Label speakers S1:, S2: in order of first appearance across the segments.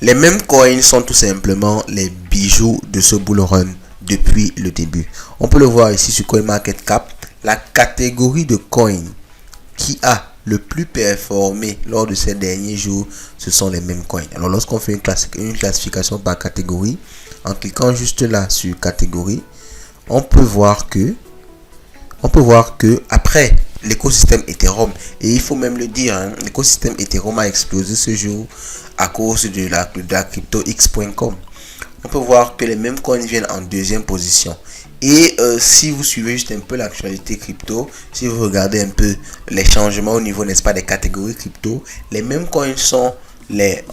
S1: Les mêmes coins sont tout simplement les bijoux de ce bull run depuis le début. On peut le voir ici sur CoinMarketCap. La catégorie de coins qui a le plus performé lors de ces derniers jours, ce sont les mêmes coins. Alors lorsqu'on fait une classification par catégorie, en cliquant juste là sur catégorie, on peut voir que après l'écosystème Ethereum, et il faut même le dire, hein, l'écosystème Ethereum a explosé ce jour à cause de la cryptox.com. On peut voir que les mêmes coins viennent en deuxième position. Et si vous suivez juste un peu l'actualité crypto, si vous regardez un peu les changements au niveau, n'est-ce pas, des catégories crypto, les mêmes coins sont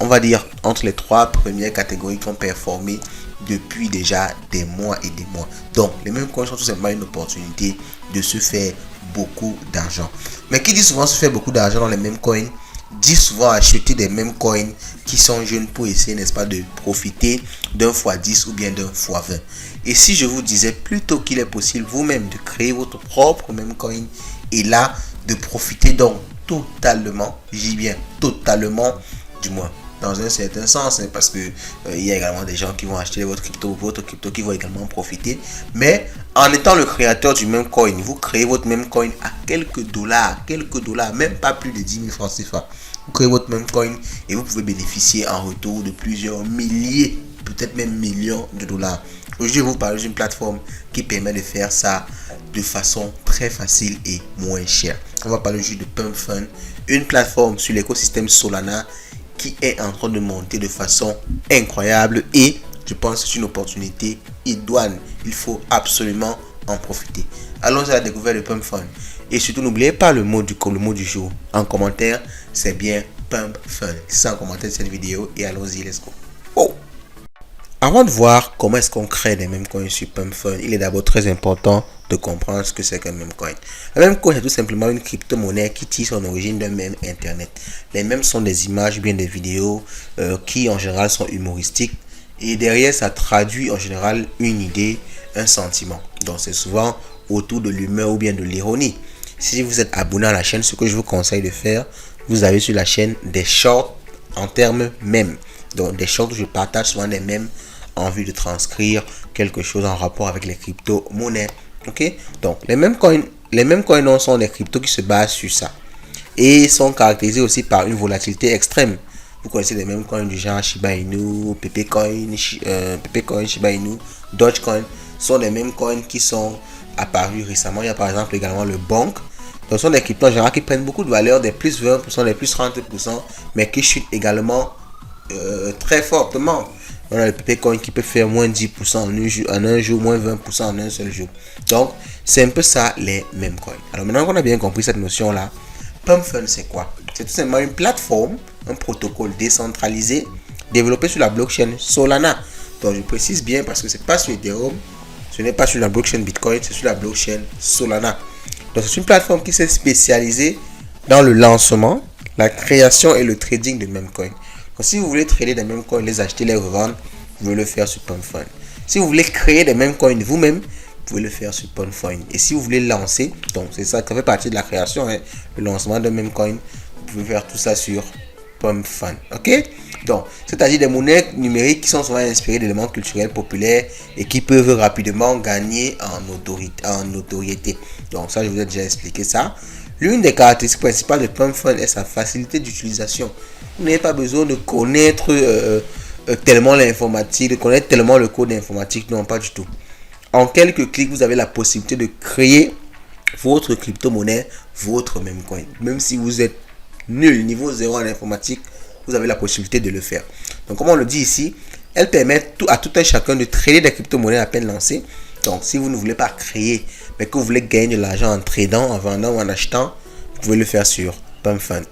S1: on va dire, entre les trois premières catégories qui ont performé depuis déjà des mois et des mois. Donc, les mêmes coins sont tout simplement une opportunité de se faire beaucoup d'argent. Mais qui dit souvent se faire beaucoup d'argent dans les mêmes coins, dit souvent acheter des mêmes coins qui sont jeunes pour essayer, n'est-ce pas, de profiter d'un x10 ou bien d'un x20. Et si je vous disais plutôt qu'il est possible vous-même de créer votre propre même coin et là de profiter donc totalement, j'y bien totalement, du moins dans un certain sens, hein, parce que il y a également des gens qui vont acheter votre crypto qui vont également profiter, mais en étant le créateur du même coin, vous créez votre même coin à quelques dollars, même pas plus de 10 000 francs CFA. Vous créez votre même coin et vous pouvez bénéficier en retour de plusieurs milliers, peut-être même millions de dollars. Aujourd'hui, je vais vous parler d'une plateforme qui permet de faire ça de façon très facile et moins chère. On va parler juste de PumpFun, une plateforme sur l'écosystème Solana qui est en train de monter de façon incroyable et je pense que c'est une opportunité idoine. Il faut absolument en profiter. Allons à la découverte de PumpFun. Et surtout, n'oubliez pas le mot du jour. En commentaire, c'est bien PumpFun. C'est ça en commentaire de cette vidéo et allons-y, let's go. Oh! Avant de voir comment est-ce qu'on crée des mêmes coins sur PumpFun, il est d'abord très important de comprendre ce que c'est qu'un meme coin. Un meme coin, c'est tout simplement une crypto-monnaie qui tire son origine d'un mème internet. Les mèmes sont des images, bien des vidéos qui en général sont humoristiques et derrière ça traduit en général une idée, un sentiment. Donc c'est souvent autour de l'humeur ou bien de l'ironie. Si vous êtes abonné à la chaîne, ce que je vous conseille de faire, vous avez sur la chaîne des shorts en termes mèmes. Donc des shorts où je partage souvent des mèmes en vue de transcrire quelque chose en rapport avec les crypto-monnaies. Ok, donc les mêmes coins sont des cryptos qui se basent sur ça et sont caractérisés aussi par une volatilité extrême. Vous connaissez les mêmes coins du genre Shiba Inu, Pepecoin, Shiba Inu, Dogecoin sont les mêmes coins qui sont apparus récemment. Il y a par exemple également le Bonk. Donc ce sont des cryptos en général qui prennent beaucoup de valeur, des plus 20%, des plus 30%, mais qui chutent également très fortement. On a le Pepecoin qui peut faire moins 10% en un jour, moins 20% en un seul jour. Donc, c'est un peu ça les mêmes coins. Alors maintenant qu'on a bien compris cette notion-là, PumpFun c'est quoi? C'est tout simplement une plateforme, un protocole décentralisé développé sur la blockchain Solana. Donc, je précise bien parce que c'est pas sur Ethereum, ce n'est pas sur la blockchain Bitcoin, c'est sur la blockchain Solana. Donc, c'est une plateforme qui s'est spécialisée dans le lancement, la création et le trading de mêmes coins. Donc, si vous voulez trader des mêmes coins, les acheter, les revendre, vous pouvez le faire sur PumpFun. Si vous voulez créer des mêmes coins vous-même, vous pouvez le faire sur PumpFun. Et si vous voulez lancer, donc c'est ça qui fait partie de la création, hein, le lancement d'un même coin, vous pouvez faire tout ça sur PumpFun. Ok? Donc, c'est-à-dire des monnaies numériques qui sont souvent inspirées d'éléments culturels populaires et qui peuvent rapidement gagner en notoriété. Donc, ça, je vous ai déjà expliqué ça. L'une des caractéristiques principales de PumpFun est sa facilité d'utilisation. Vous n'avez pas besoin de connaître tellement l'informatique, de connaître tellement le code informatique, non, pas du tout. En quelques clics, vous avez la possibilité de créer votre crypto-monnaie, votre même coin. Même si vous êtes nul, niveau 0 en informatique, vous avez la possibilité de le faire. Donc, comme on le dit ici, elle permet à tout un chacun de trader des crypto-monnaies à peine lancées. Donc, si vous ne voulez pas créer, mais que vous voulez gagner de l'argent en tradant, en vendant ou en achetant, vous pouvez le faire sur PumpFun.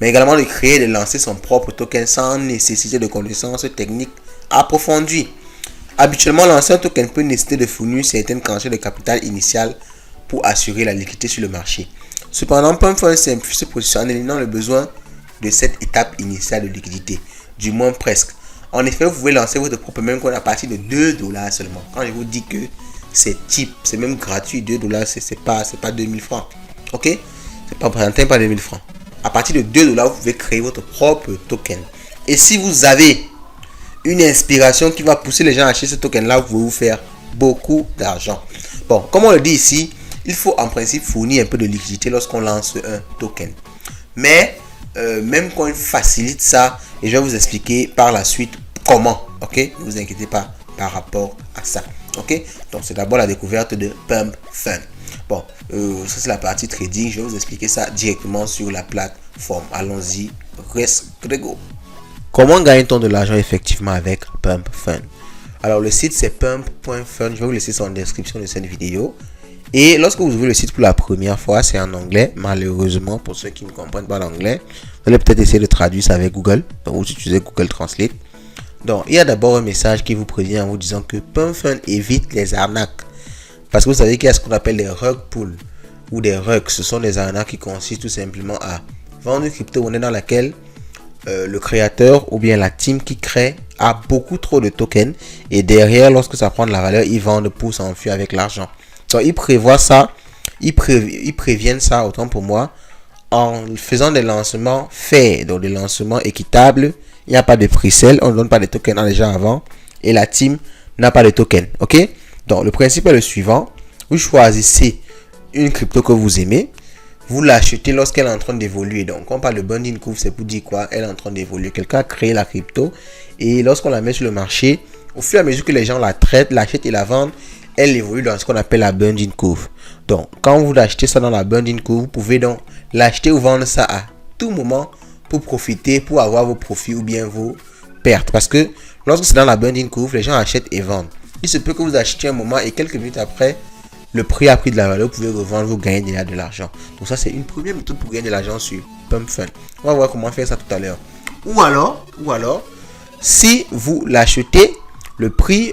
S1: Mais également de créer et de lancer son propre token sans nécessiter de connaissances techniques approfondies. Habituellement, lancer un token peut nécessiter de fournir certaines quantités de capital initial pour assurer la liquidité sur le marché. Cependant, PumpFun simplifie ce processus en éliminant le besoin de cette étape initiale de liquidité, du moins presque. En effet, vous pouvez lancer votre propre même coin à partir de 2 dollars seulement. Quand je vous dis que c'est même gratuit, 2 dollars, c'est pas 2000 francs. Ok? C'est pas 2000 francs. À partir de 2 dollars, vous pouvez créer votre propre token. Et si vous avez une inspiration qui va pousser les gens à acheter ce token là, vous pouvez vous faire beaucoup d'argent. Bon, comme on le dit ici, il faut en principe fournir un peu de liquidité lorsqu'on lance un token. Mais Memcoin facilite ça et je vais vous expliquer par la suite comment. Ok, ne vous inquiétez pas par rapport à ça. Ok, donc c'est d'abord la découverte de Pump Fun. Bon, ça c'est la partie trading. Je vais vous expliquer ça directement sur la plateforme. Allons-y, let's go. Comment gagne-t-on de l'argent effectivement avec Pump Fun? Alors le site c'est pump.fun. Je vais vous laisser ça en description de cette vidéo. Et lorsque vous ouvrez le site pour la première fois, c'est en anglais. Malheureusement, pour ceux qui ne comprennent pas l'anglais, vous allez peut-être essayer de traduire ça avec Google. Donc vous utilisez Google Translate. Donc il y a d'abord un message qui vous prévient en vous disant que Pump Fun évite les arnaques. Parce que vous savez qu'il y a ce qu'on appelle des rug pulls ou des rugs. Ce sont des arnaques qui consistent tout simplement à vendre une crypto-monnaie dans laquelle le créateur ou bien la team qui crée a beaucoup trop de tokens et derrière, lorsque ça prend de la valeur, ils vendent pour s'enfuir avec l'argent. Donc ils prévoient ça, ils préviennent ça, autant pour moi, en faisant des lancements faits, donc des lancements équitables. Il n'y a pas de pre-sale, on ne donne pas de tokens à les gens avant et la team n'a pas de tokens. Ok, donc le principe est le suivant: vous choisissez une crypto que vous aimez, vous l'achetez lorsqu'elle est en train d'évoluer. Donc, quand on parle de Bunding Curve, c'est pour dire quoi? Elle est en train d'évoluer. Quelqu'un a créé la crypto et lorsqu'on la met sur le marché, au fur et à mesure que les gens la traitent, l'achètent et la vendent, elle évolue dans ce qu'on appelle la Bunding Curve. Donc, quand vous achetez ça dans la Bunding Curve, vous pouvez donc l'acheter ou vendre ça à tout moment pour profiter, pour avoir vos profits ou bien vos pertes. Parce que lorsque c'est dans la Bunding Curve, les gens achètent et vendent. Il se peut que vous achetiez un moment et quelques minutes après, le prix a pris de la valeur, vous pouvez revendre, vous gagnez déjà de l'argent. Donc ça, c'est une première méthode pour gagner de l'argent sur Pump Fun. On va voir comment faire ça tout à l'heure. Ou alors, si vous l'achetez, le prix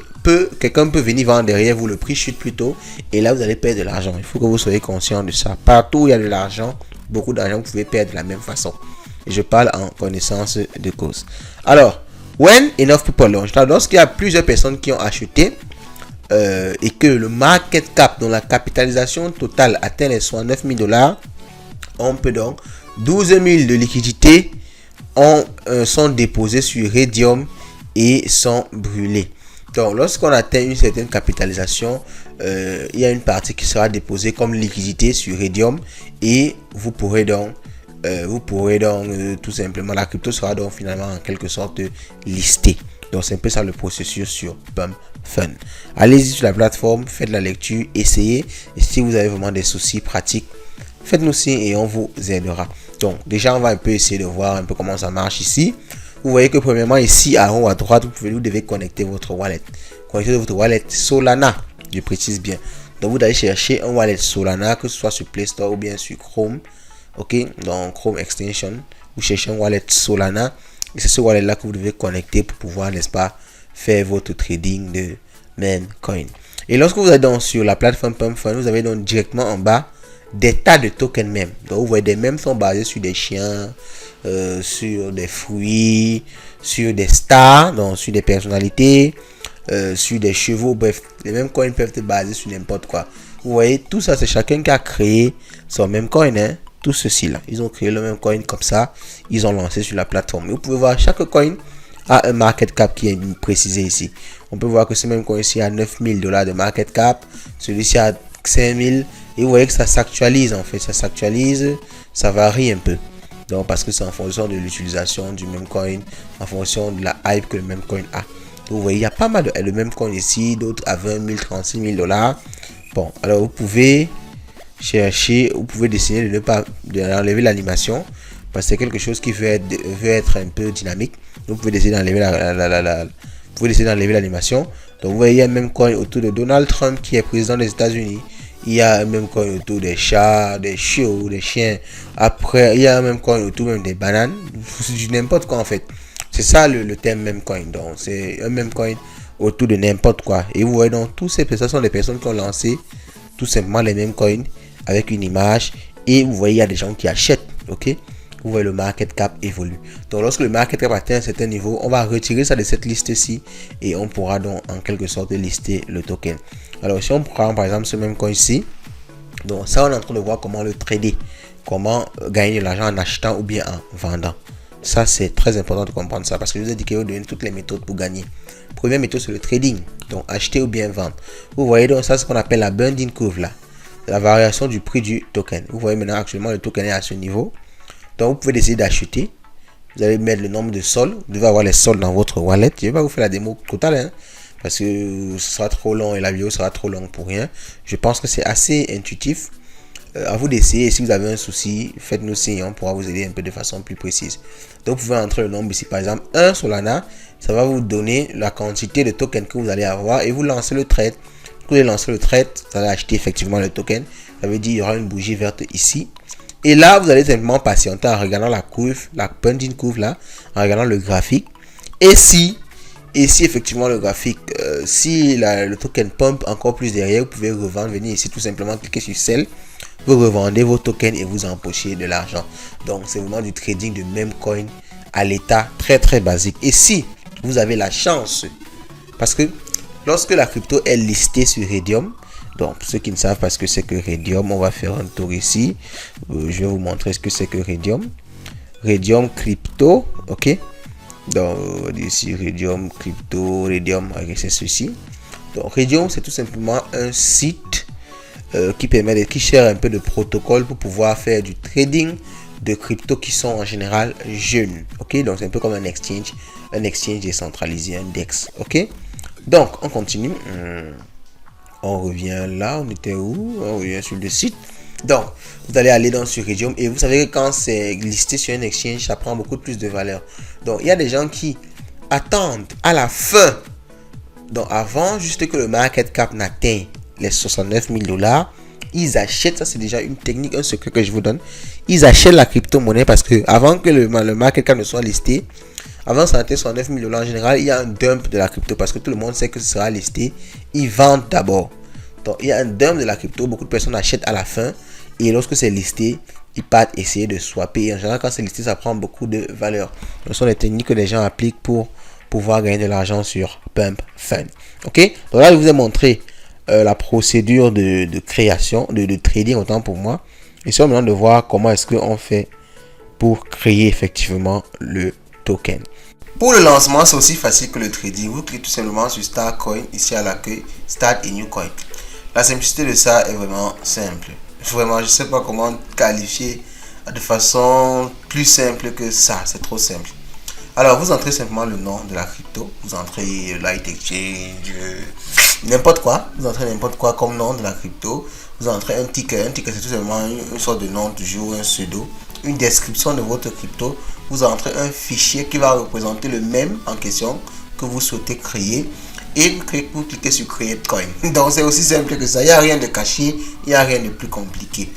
S1: quelqu'un peut venir vendre derrière vous, le prix chute plus tôt et là vous allez perdre de l'argent. Il faut que vous soyez conscient de ça. Partout où il y a de l'argent, beaucoup d'argent, vous pouvez perdre de la même façon. Et je parle en connaissance de cause. Alors, when enough people launch, lorsqu'il y a plusieurs personnes qui ont acheté, et que le market cap, dont la capitalisation totale atteint les 69 000 $, on peut donc 12 000 de liquidités sont déposées sur Raydium et sont brûlées. Donc lorsqu'on atteint une certaine capitalisation, il y a une partie qui sera déposée comme liquidité sur Raydium et vous pourrez donc tout simplement, la crypto sera donc finalement en quelque sorte listée. Donc c'est un peu ça le processus sur Pump Fun. Allez-y sur la plateforme, faites la lecture, essayez. Et si vous avez vraiment des soucis pratiques, faites-nous signe et on vous aidera. Donc déjà on va un peu essayer de voir un peu comment ça marche ici. Vous voyez que premièrement ici en haut à droite, vous devez connecter votre wallet. Connectez votre wallet Solana, je précise bien. Donc vous allez chercher un wallet Solana, que ce soit sur Play Store ou bien sur Chrome. Ok, donc Chrome Extension, vous cherchez un wallet Solana. Et c'est ce wallet là que vous devez connecter pour pouvoir, n'est-ce pas, faire votre trading de Memcoin. Et lorsque vous êtes donc sur la plateforme Pump Fun, vous avez donc directement en bas des tas de tokens mèmes. Donc vous voyez, des mèmes sont basés sur des chiens, sur des fruits, sur des stars, donc sur des personnalités, sur des chevaux. Bref, les mêmes coins peuvent être basés sur n'importe quoi. Vous voyez, tout ça c'est chacun qui a créé son Memcoin, hein. Tout ceci là, ils ont créé le même coin comme ça, ils ont lancé sur la plateforme. Et vous pouvez voir, chaque coin a un market cap qui est précisé ici. On peut voir que ce même coin ici a 9 000 $ de market cap, celui-ci a 5 000, et vous voyez que ça s'actualise en fait, ça s'actualise, ça varie un peu. Donc parce que c'est en fonction de l'utilisation du même coin, en fonction de la hype que le même coin a. Donc, vous voyez, il y a pas mal de même coin ici, d'autres à 20 000, 36 000 $. Bon, alors vous pouvez chercher, vous pouvez décider de ne pas enlever l'animation parce que c'est quelque chose qui veut être un peu dynamique. Donc vous pouvez décider d'enlever l'animation. Donc vous voyez, il y a un même coin autour de Donald Trump qui est président des États-Unis. Il y a un même coin autour des chats, des chiots, des chiens. Après, il y a un même coin autour même des bananes, n'importe quoi en fait. C'est ça le thème même coin. Donc c'est un même coin autour de n'importe quoi. Et vous voyez donc tous ces personnes sont des personnes qui ont lancé tout simplement les mêmes coins avec une image et vous voyez il y a des gens qui achètent. Ok, vous voyez le market cap évolue. Donc lorsque le market cap atteint un certain niveau, on va retirer ça de cette liste ci et on pourra donc en quelque sorte lister le token. Alors si on prend par exemple ce même coin ici, donc ça on est en train de voir comment le trader, comment gagner de l'argent en achetant ou bien en vendant. Ça, c'est très important de comprendre ça parce que je vous ai dit que je vais vous donner toutes les méthodes pour gagner. Première méthode, c'est le trading. Donc, acheter ou bien vendre. Vous voyez donc ça, c'est ce qu'on appelle la bundling curve là. La variation du prix du token. Vous voyez maintenant, actuellement, le token est à ce niveau. Donc, vous pouvez décider d'acheter. Vous allez mettre le nombre de sols. Vous devez avoir les sols dans votre wallet. Je ne vais pas vous faire la démo totale, hein, parce que ce sera trop long et la vidéo sera trop longue pour rien. Je pense que c'est assez intuitif. À vous d'essayer. Et si vous avez un souci, faites-nous signe. On pourra vous aider un peu de façon plus précise. Donc, vous pouvez entrer le nombre ici. Par exemple, 1 Solana. Ça va vous donner la quantité de tokens que vous allez avoir. Et vous lancez le trade. Vous allez lancer le trade. Vous allez acheter effectivement le token. Ça veut dire qu'il y aura une bougie verte ici. Et là, vous allez simplement patienter en regardant la courbe, la bundling curve là, en regardant le graphique. Et si effectivement le graphique, si le token pump encore plus derrière, vous pouvez revendre, venir ici tout simplement cliquer sur sell. Vous revendez vos tokens et vous empochez de l'argent. Donc, c'est vraiment du trading de meme coin à l'état très très basique. Et si vous avez la chance, parce que lorsque la crypto est listée sur Raydium, donc pour ceux qui ne savent pas ce que c'est que Raydium, on va faire un tour ici. Je vais vous montrer ce que c'est que Raydium. Raydium crypto, ok. Donc ici Raydium crypto, Raydium, c'est ceci. Donc Raydium, c'est tout simplement un site qui share un peu de protocole pour pouvoir faire du trading de crypto qui sont en général jeunes, ok. Donc c'est un peu comme un exchange décentralisé, un DEX, ok. Donc on continue. On revient là, on était où? On revient sur le site. Donc, vous allez aller dans sur Raydium et vous savez que quand c'est listé sur un exchange, ça prend beaucoup plus de valeur. Donc, il y a des gens qui attendent à la fin. Donc, avant juste que le market cap n'atteigne les 69 000 $, ils achètent. Ça, c'est déjà une technique, un secret que je vous donne. Ils achètent la crypto-monnaie parce que avant que le market cap ne soit listé, avant ça atteint 69 000 $ en général, il y a un dump de la crypto parce que tout le monde sait que ce sera listé. Ils vendent d'abord. Donc il y a un dump de la crypto. Beaucoup de personnes achètent à la fin. Et lorsque c'est listé, ils partent essayer de swapper. Et en général, quand c'est listé, ça prend beaucoup de valeur. Ce sont les techniques que les gens appliquent pour pouvoir gagner de l'argent sur Pump Fund. Ok. Donc là, je vous ai montré la procédure de création, de trading autant pour moi. Et c'est maintenant de voir comment est-ce qu'on fait pour créer effectivement le token. Pour le lancement, c'est aussi facile que le trading. Vous cliquez tout simplement sur Start Coin, ici à l'accueil, Start a New Coin. La simplicité de ça est vraiment simple. Vraiment, je ne sais pas comment qualifier de façon plus simple que ça. C'est trop simple. Alors, vous entrez simplement le nom de la crypto. Vous entrez Light Exchange, n'importe quoi. Vous entrez n'importe quoi comme nom de la crypto. Vous entrez un ticket. Un ticket, c'est tout simplement une sorte de nom, toujours un pseudo. Une description de votre crypto. Vous entrez un fichier qui va représenter le même en question que vous souhaitez créer. Et vous cliquez sur Create Coin. Donc, c'est aussi simple que ça. Il n'y a rien de caché. Il n'y a rien de plus compliqué.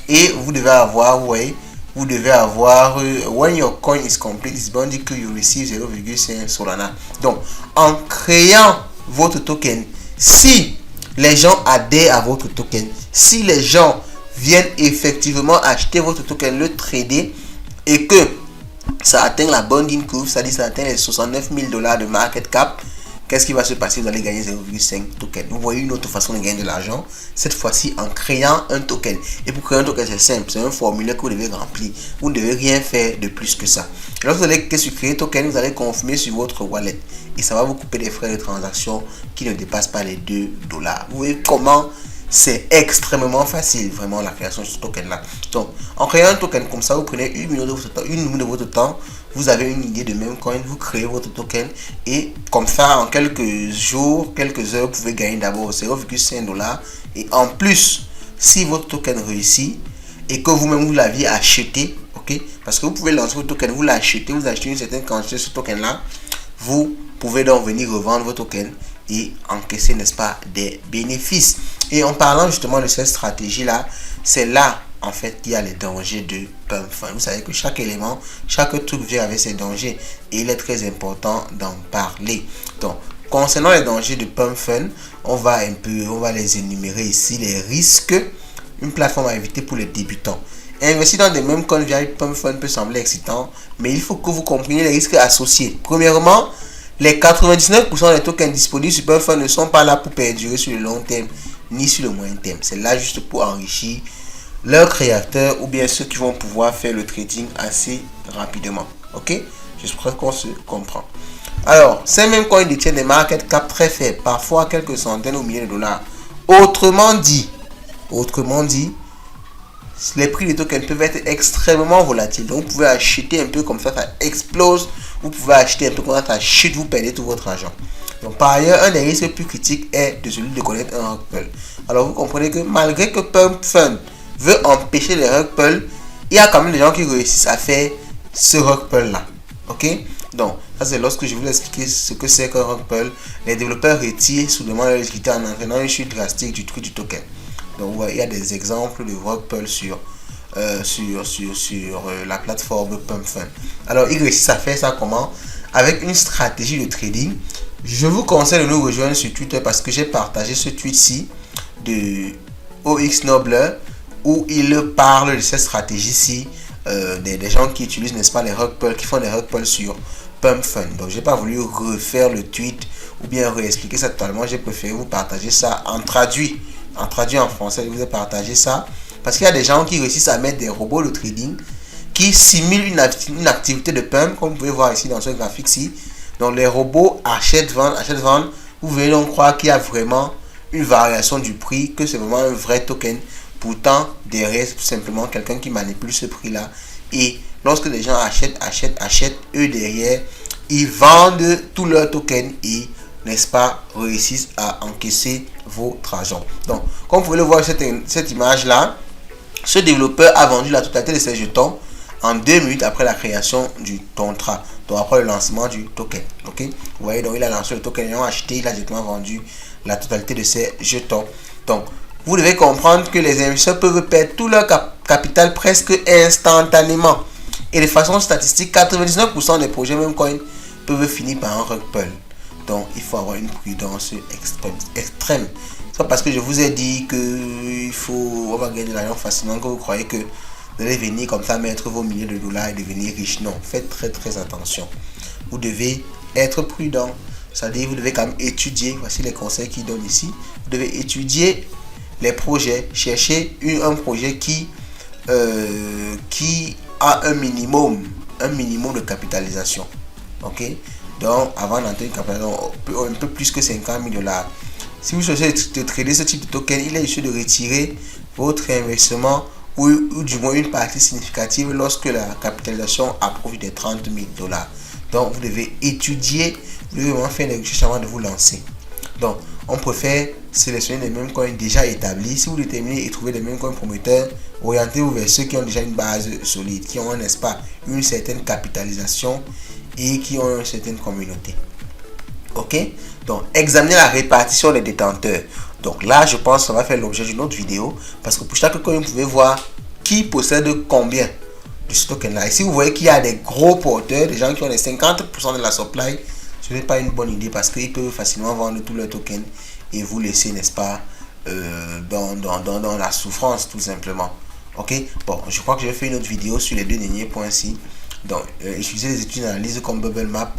S1: Et vous devez avoir, vous devez avoir when your coin is complete, it's bound que you receive 0,5 Solana. Donc, en créant votre token, si les gens adhèrent à votre token, si les gens viennent effectivement acheter votre token, le trader, et que ça atteint la bundling curve, c'est-à-dire ça atteint les 69 000 $ de market cap, qu'est-ce qui va se passer? Vous allez gagner 0,5 token. Vous voyez une autre façon de gagner de l'argent, cette fois-ci en créant un token. Et pour créer un token, c'est simple, c'est un formulaire que vous devez remplir. Vous ne devez rien faire de plus que ça. Lorsque vous allez cliquer sur créer token, vous allez confirmer sur votre wallet. Et ça va vous couper des frais de transaction qui ne dépassent pas les 2 $. Vous voyez comment c'est extrêmement facile, vraiment, la création de ce token-là. Donc, en créant un token comme ça, vous prenez une minute de votre temps, vous avez une idée de même coin, vous créez votre token et comme ça, en quelques jours, quelques heures, vous pouvez gagner d'abord 0,5 $. Et en plus, si votre token réussit et que vous-même vous l'aviez acheté, ok, parce que vous pouvez lancer votre token, vous l'achetez, vous achetez une certaine quantité de ce token-là, vous pouvez donc venir revendre votre token et encaisser, n'est-ce pas, des bénéfices. Et en parlant justement de cette stratégie-là, c'est là, en fait, qu'il y a les dangers de Pump Fund. Vous savez que chaque élément, chaque truc vient avec ses dangers et il est très important d'en parler. Donc, concernant les dangers de Pump Fund, on va les énumérer ici, les risques. Une plateforme à éviter pour les débutants. Investir dans des mêmes coins via Pump Fund peut sembler excitant, mais il faut que vous compreniez les risques associés. Premièrement, les 99% des tokens disponibles sur Pump Fund ne sont pas là pour perdurer sur le long terme ni sur le moyen terme. C'est là juste pour enrichir leurs créateurs ou bien ceux qui vont pouvoir faire le trading assez rapidement. Ok, j'espère qu'on se comprend. Alors, ces mêmes coins détiennent des market cap très faibles, parfois quelques centaines ou milliers de dollars. Autrement dit, les prix des tokens peuvent être extrêmement volatiles. Donc, vous pouvez acheter un peu comme ça explose. Vous pouvez acheter un peu comme ça chute, vous perdez tout votre argent. Donc, par ailleurs, un des risques plus critiques est de celui de connaître un rug pull. Alors, vous comprenez que malgré que Pump Fund veut empêcher les rug pull, il y a quand même des gens qui réussissent à faire ce rug pull là. Ok? Donc, ça c'est lorsque je vous expliquer ce que c'est qu'un rug pull. Les développeurs retirent sous demande de la liquidité en entraînant une chute drastique du prix du token. Donc, il y a des exemples de rug pull sur la plateforme Pump Fund. Alors, ils réussissent à faire ça comment? Avec une stratégie de trading. Je vous conseille de nous rejoindre sur Twitter parce que j'ai partagé ce tweet-ci de OX Nobler où il parle de cette stratégie-ci des gens qui utilisent, n'est-ce pas, les rug pulls, qui font des rug pulls sur Pump Fund. Donc, j'ai pas voulu refaire le tweet ou bien réexpliquer ça totalement. J'ai préféré vous partager ça en traduit en français. Je vous ai partagé ça parce qu'il y a des gens qui réussissent à mettre des robots de trading qui simulent une activité de pump, comme vous pouvez voir ici dans ce graphique-ci. Donc, les robots achètent, vendent. Vous venez donc croire qu'il y a vraiment une variation du prix, que c'est vraiment un vrai token. Pourtant, derrière, c'est tout simplement quelqu'un qui manipule ce prix-là. Et lorsque les gens achètent, eux derrière, ils vendent tous leurs tokens et, n'est-ce pas, réussissent à encaisser votre argent. Donc, comme vous pouvez le voir cette image-là, ce développeur a vendu la totalité de ses jetons en 2 minutes après la création du contrat, donc après le lancement du token. Ok, vous voyez, donc il a lancé le token, ils ont acheté, il a directement vendu la totalité de ses jetons. Donc, vous devez comprendre que les investisseurs peuvent perdre tout leur capital presque instantanément. Et de façon statistique, 99% des projets Memcoin peuvent finir par un rug pull. Donc, il faut avoir une prudence extrême. C'est pas parce que je vous ai dit que on va gagner de l'argent facilement que vous croyez que vous allez venir comme ça mettre vos milliers de dollars et devenir riche. Non, faites très attention. Vous devez être prudent. C'est-à-dire, vous devez quand même étudier. Voici les conseils qu'ils donnent ici. Vous devez étudier les projets. Chercher un projet qui a un minimum de capitalisation. Ok? Donc, avant d'entrer une capitalisation un peu plus que 50 000 dollars. Si vous cherchez de trader ce type de token, il est utile de retirer votre investissement ou du moins une partie significative lorsque la capitalisation approche des 30 000 dollars. Donc, vous devez étudier, vous devez vraiment faire des recherches avant de vous lancer. Donc, on préfère sélectionner les mêmes coins déjà établis. Si vous déterminez et trouvez les mêmes coins prometteurs, orientez-vous vers ceux qui ont déjà une base solide, qui ont, n'est-ce pas, une certaine capitalisation et qui ont une certaine communauté. Ok? Donc, examinez la répartition des détenteurs. Donc là, je pense que ça va faire l'objet d'une autre vidéo. Parce que pour chaque coin, vous pouvez voir qui possède combien de ce token-là. Et si vous voyez qu'il y a des gros porteurs, des gens qui ont les 50% de la supply, ce n'est pas une bonne idée parce qu'ils peuvent facilement vendre tous leurs tokens et vous laisser, n'est-ce pas, dans la souffrance, tout simplement. Ok? Bon, je crois que j'ai fait une autre vidéo sur les deux derniers points-ci. Donc, utilisez les études d'analyse comme Bubble Map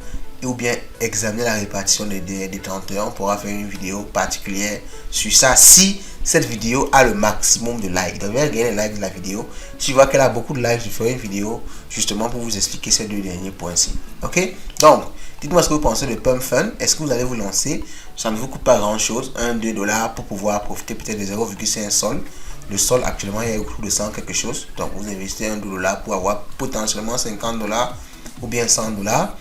S1: ou bien examiner la répartition des détenteurs. On pourra faire une vidéo particulière sur ça si cette vidéo a le maximum de likes. Donc, regarder les likes de la vidéo. Si je vois qu'elle a beaucoup de likes, je ferai une vidéo justement pour vous expliquer ces deux derniers points-ci. Ok? Donc, dites-moi ce que vous pensez de Pump Fund. Est-ce que vous allez vous lancer? Ça ne vous coûte pas grand-chose, 1-2 dollars pour pouvoir profiter peut-être de 0,5 sol. Le sol actuellement il est au coût de 100 quelque chose. Donc, vous investissez 1 dollar pour avoir potentiellement 50 dollars ou bien 100 dollars.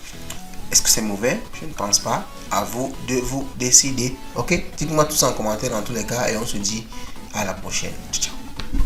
S1: Est-ce que c'est mauvais? Je ne pense pas. À vous de vous décider. Ok? Dites-moi tout ça en commentaire dans tous les cas et on se dit à la prochaine. Ciao.